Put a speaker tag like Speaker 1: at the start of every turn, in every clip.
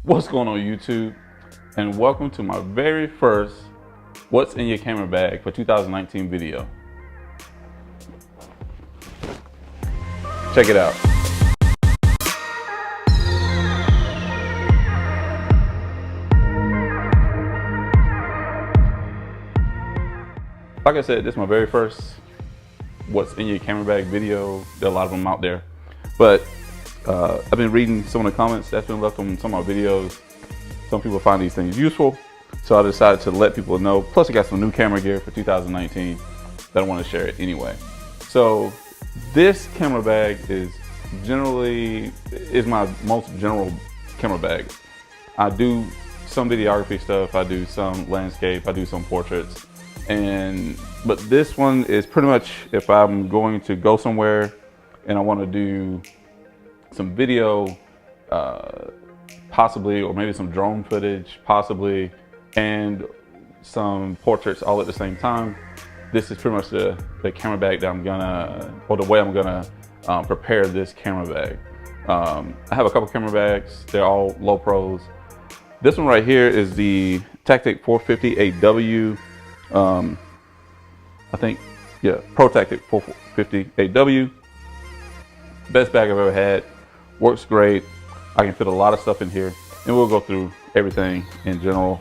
Speaker 1: What's going on YouTube, and welcome to my very first what's in your camera bag for 2019 video. Check it out. Like I said, this is my very first what's in your camera bag video. There are a lot of them out there, but I've been reading some of the comments that's been left on some of my videos. Some people find these things useful, so I decided to let people know. Plus I got some new camera gear for 2019 that I want to share it anyway. So this camera bag is my most general camera bag. I do some videography stuff, I do some landscape, I do some portraits, but this one is pretty much if I'm going to go somewhere and I want to do some video, possibly, or maybe some drone footage, possibly, and some portraits all at the same time. This is pretty much the camera bag that I'm gonna, or the way I'm gonna prepare this camera bag. I have a couple camera bags. They're all low pros. This one right here is the Tactic 450 AW. I think, yeah, Pro Tactic 450 AW. Best bag I've ever had. Works great. I can fit a lot of stuff in here, and we'll go through everything in general.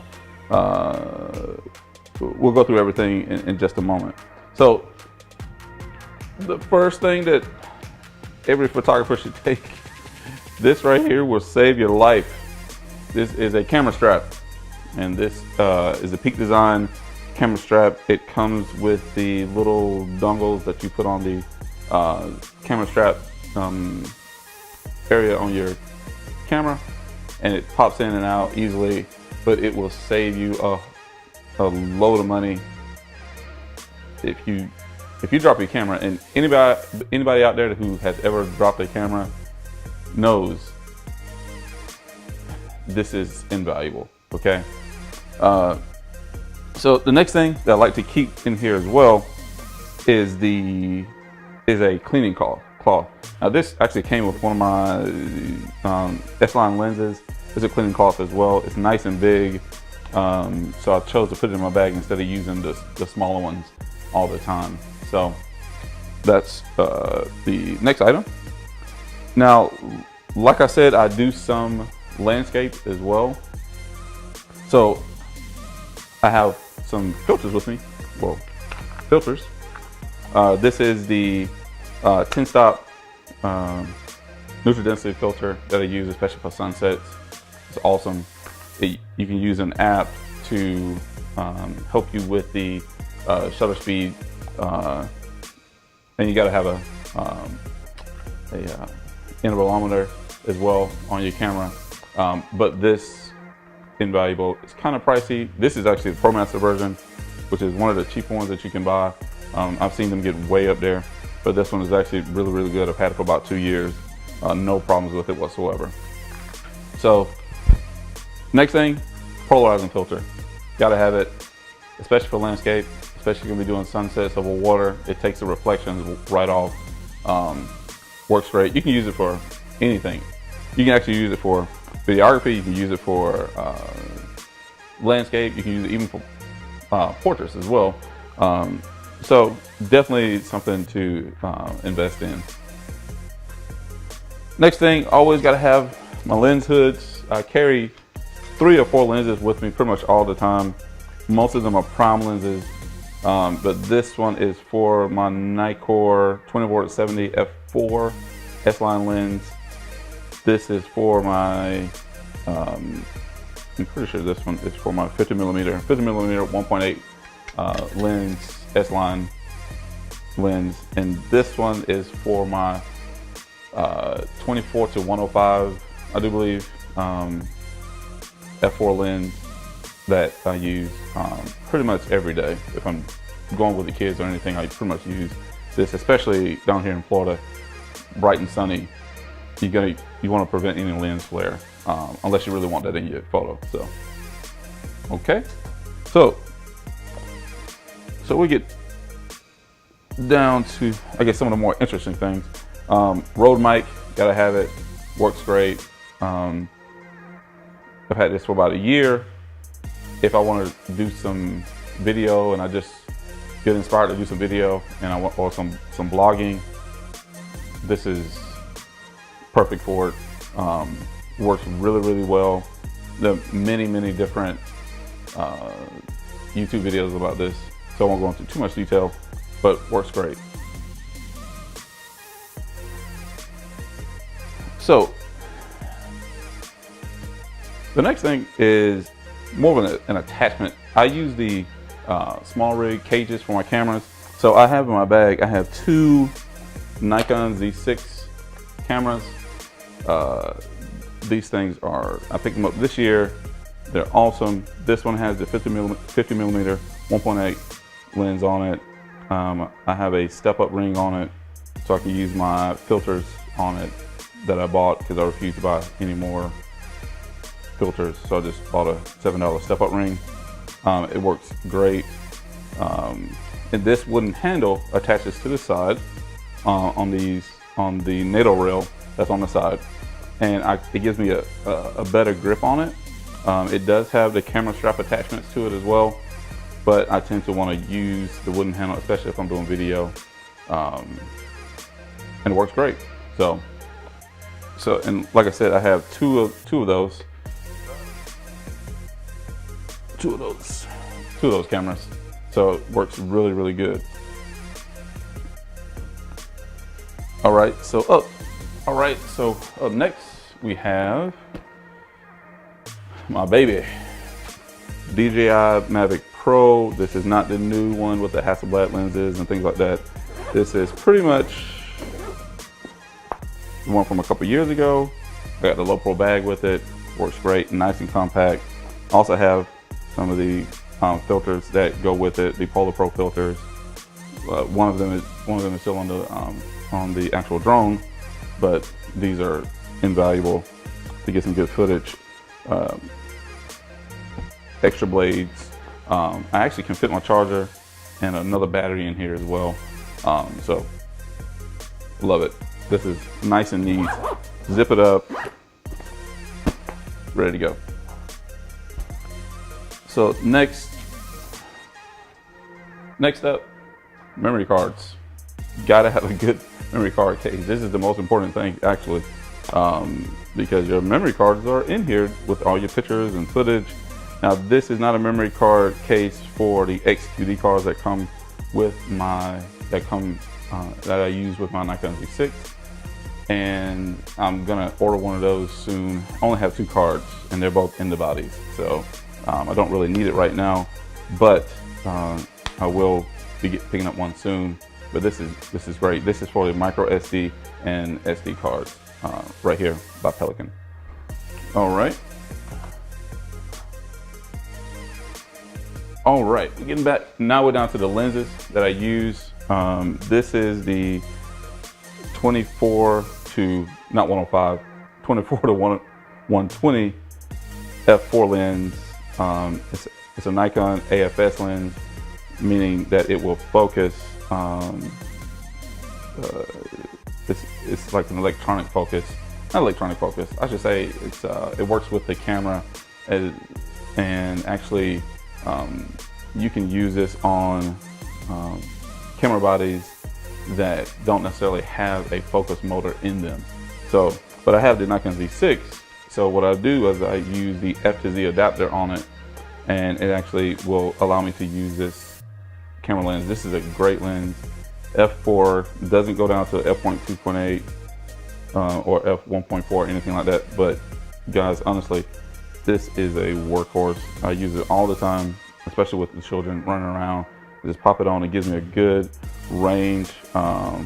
Speaker 1: We'll go through everything in just a moment. So the first thing that every photographer should take, this right here will save your life. This is a camera strap, and this is a Peak Design camera strap. It comes with the little dongles that you put on the camera strap area on your camera, and it pops in and out easily, but it will save you a load of money if you drop your camera. And anybody out there who has ever dropped a camera knows this is invaluable. Okay, so the next thing that I like to keep in here as well is a cleaning cloth. Now this actually came with one of my S-line lenses. It's a cleaning cloth as well. It's nice and big, so I chose to put it in my bag instead of using the smaller ones all the time. So that's the next item. Now, like I said, I do some landscape as well. So I have some filters with me. Well, filters. This is the 10-stop neutral density filter that I use especially for sunsets. It's awesome. You can use an app to help you with the shutter speed, and you got to have a intervalometer as well on your camera. But this invaluable. It's kind of pricey. This is actually the ProMaster version, which is one of the cheaper ones that you can buy. I've seen them get way up there, but this one is actually really good. I've had it for about 2 years. No problems with it whatsoever. So next thing, polarizing filter. Gotta have it, especially for landscape, especially gonna be doing sunsets over water. It takes the reflections right off. Works great. You can use it for anything. You can actually use it for videography. You can use it for landscape. You can use it even for portraits as well. So definitely something to invest in. Next thing, always got to have my lens hoods. I carry 3 or 4 lenses with me pretty much all the time. Most of them are prime lenses, but this one is for my Nikkor 24-70 f4 S-line lens. This is for my, I'm pretty sure this one is for my 50mm 1.8 lens, S-line lens, and this one is for my 24-105, I do believe, f4 lens that I use pretty much every day. If I'm going with the kids or anything, I pretty much use this, especially down here in Florida, bright and sunny. You want to prevent any lens flare, unless you really want that in your photo. So, okay, so we get down to, I guess, some of the more interesting things. Rode mic, gotta have it. Works great. I've had this for about a year. If I want to do some video and I just get inspired to do some video and I want, or some blogging, this is perfect for it. Works really well. There are many different YouTube videos about this, so I won't go into too much detail, but works great. So the next thing is more of an attachment. I use the small rig cages for my cameras. So I have in my bag, I have two Nikon Z6 cameras. These things are, I picked them up this year. They're awesome. This one has the 50 millimeter 1.8 lens on it. I have a step-up ring on it, so I can use my filters on it that I bought because I refuse to buy any more filters. So I just bought a $7 step-up ring. It works great. And this wooden handle attaches to the side on the NATO rail that's on the side, and it gives me a better grip on it. It does have the camera strap attachments to it as well, but I tend to want to use the wooden handle, especially if I'm doing video, and it works great. So and like I said, I have two of those cameras, so it works really good. All right, so up next we have my baby, Dji Mavic Pro. This is not the new one with the Hasselblad lenses and things like that. This is pretty much the one from a couple years ago. I got the low pro bag with it. Works great, nice and compact. Also have some of the filters that go with it, the Polar Pro filters. One of them is still on the actual drone, but these are invaluable to get some good footage. Extra blades. I actually can fit my charger and another battery in here as well. So love it. This is nice and neat. Zip it up, ready to go. So next up, memory cards. Gotta have a good memory card case. This is the most important thing, actually, because your memory cards are in here with all your pictures and footage. Now, this is not a memory card case for the XQD cards that come with that I use with my Nikon Z6, and I'm gonna order one of those soon. I only have two cards, and they're both in the bodies, so I don't really need it right now, but I will be picking up one soon. But this is great. This is for the micro SD and SD cards right here by Pelican. All right, we're getting back. Now we're down to the lenses that I use. This is the 24 to, not 105, 24 to 120 f4 lens. It's a Nikon AFS lens, meaning that it will focus. It's like an electronic focus, not electronic focus. I should say it works with the camera, and actually you can use this on camera bodies that don't necessarily have a focus motor in them. So, but I have the Nikon Z6. So what I do is I use the F to Z adapter on it, and it actually will allow me to use this camera lens. This is a great lens. F4 doesn't go down to f.2.8 or f1.4 or anything like that, but guys, honestly, this is a workhorse. I use it all the time, especially with the children running around. I just pop it on. It gives me a good range for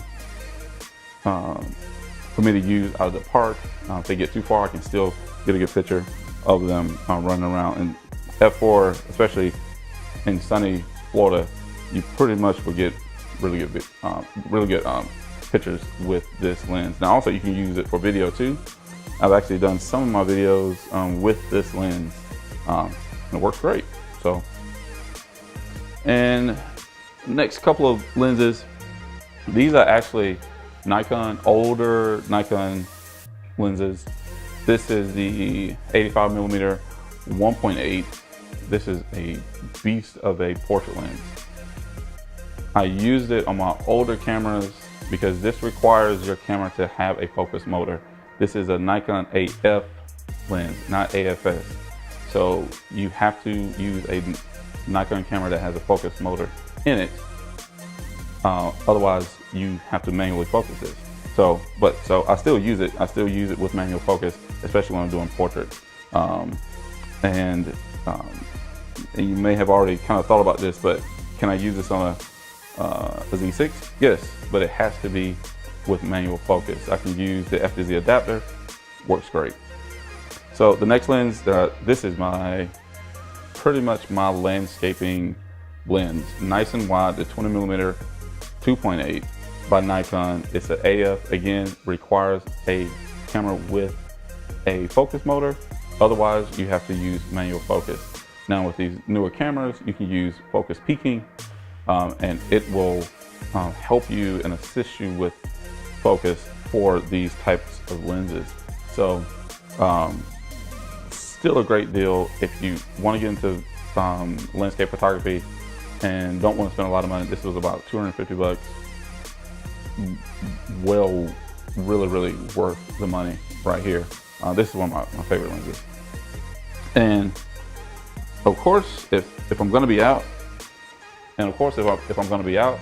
Speaker 1: me to use out of the park. If they get too far, I can still get a good picture of them running around. And F4, especially in sunny Florida, you pretty much will get really good pictures with this lens. Now also you can use it for video too. I've actually done some of my videos with this lens, and it works great. So, and next couple of lenses, these are actually older Nikon lenses. This is the 85mm 1.8. This is a beast of a portrait lens. I used it on my older cameras because this requires your camera to have a focus motor. This is a Nikon AF lens, not AFS. So you have to use a Nikon camera that has a focus motor in it. Otherwise, you have to manually focus this. So I still use it. I still use it with manual focus, especially when I'm doing portraits. And you may have already kind of thought about this, but can I use this on a Z6? Yes, but it has to be with manual focus. I can use the F to Z adapter, works great. So the next lens, this is pretty much my landscaping lens. Nice and wide, the 20mm 2.8 by Nikon. It's an AF, again, requires a camera with a focus motor. Otherwise, you have to use manual focus. Now with these newer cameras, you can use focus peaking, and it will help you and assist you with focus for these types of lenses. So still a great deal if you want to get into landscape photography and don't want to spend a lot of money. This was about 250 bucks. Well, really worth the money right here. This is one of my favorite lenses. And of course, if I'm going to be out, and of course if I'm going to be out,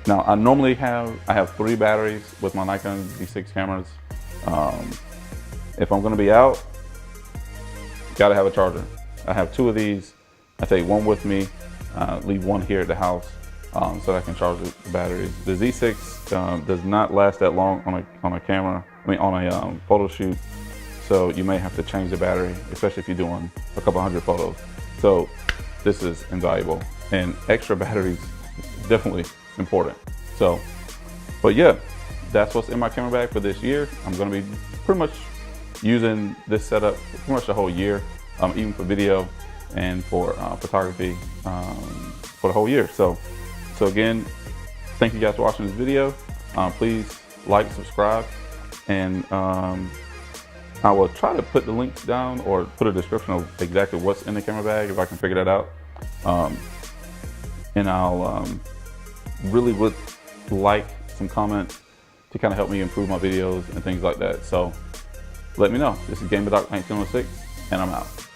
Speaker 1: now I normally have 3 batteries with my Nikon Z6 cameras. If I'm going to be out, gotta have a charger. I have 2 of these. I take one with me, leave one here at the house so that I can charge the batteries. The Z6 does not last that long on a camera. I mean, on a photo shoot. So you may have to change the battery, especially if you're doing a couple hundred photos. So this is invaluable, and extra batteries is definitely important. So, but yeah, that's what's in my camera bag for this year. I'm going to be pretty much using this setup pretty much the whole year, even for video and for photography for the whole year. So again, thank you guys for watching this video. Please like, subscribe, and I will try to put the links down or put a description of exactly what's in the camera bag if I can figure that out. And I'll really would like some comments to kind of help me improve my videos and things like that. So let me know. This is Dji Mavic Pro, and I'm out.